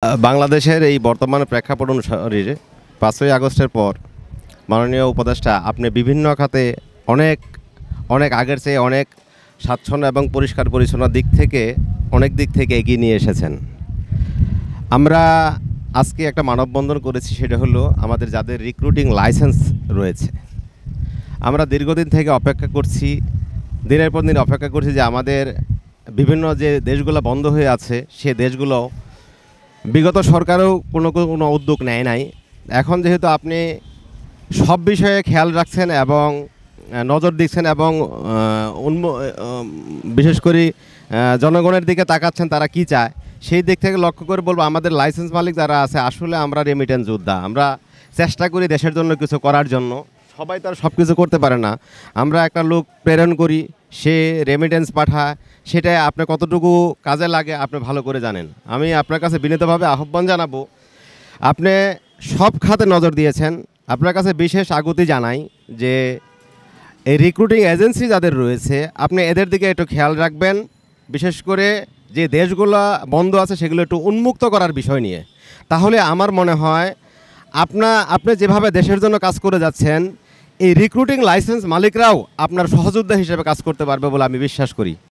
বাংলাদেশের এই বর্তমান প্রেক্ষাপট অনুসারে ৫ই আগস্টের পর মাননীয় উপদেষ্টা আপনি বিভিন্ন খাতে অনেক অনেক আগের চেয়ে অনেক স্বাচ্ছন্দ্য এবং পরিষ্কার পরিচ্ছন্নতার অনেক দিক থেকে এগিয়ে নিয়ে এসেছেন। আমরা আজকে একটা মানববন্ধন করেছি, সেটা হলো আমাদের যাদের রিক্রুটিং লাইসেন্স রয়েছে। আমরা দীর্ঘদিন থেকে অপেক্ষা করছি, দিনের পর দিন অপেক্ষা করছি যে আমাদের বিভিন্ন যে দেশগুলো বন্ধ হয়ে আছে সে দেশগুলো বিগত সরকারও কোনো উদ্যোগ নেয় নাই। এখন যেহেতু আপনি সব বিষয়ে খেয়াল রাখছেন এবং নজর দিচ্ছেন এবং বিশেষ করে জনগণের দিকে তাকাচ্ছেন তারা কি চায়, সেই দিক থেকে লক্ষ্য করে বলবো আমাদের লাইসেন্স মালিক যারা আছে, আসলে আমরা রেমিটেন্স যোদ্ধা। আমরা চেষ্টা করি দেশের জন্য কিছু করার জন্য। সবাই তো আর সব কিছু করতে পারে না। আমরা একটা লোক প্রেরণ করি, সে রেমিটেন্স পাঠায়, সেটা আপনি কতটুকু কাজে লাগে আপনি ভালো করে জানেন। আমি আপনার কাছে বিনীতভাবে আহ্বান জানাবো, আপনি সব খাতে নজর দিয়েছেন, আপনার কাছে বিশেষ আকুতি জানাই যে এই রিক্রুটিং এজেন্সি যাদের রয়েছে আপনি এদের দিকে একটু খেয়াল রাখবেন, বিশেষ করে যে দেশগুলো বন্ধ আছে সেগুলো একটু উন্মুক্ত করার বিষয় নিয়ে। তাহলে আমার মনে হয় আপনি যেভাবে দেশের জন্য কাজ করে যাচ্ছেন, এই রিক্রুটিং লাইসেন্স মালিকরাও আপনার সহযোদ্ধা হিসেবে কাজ করতে পারবে বলে আমি বিশ্বাস করি।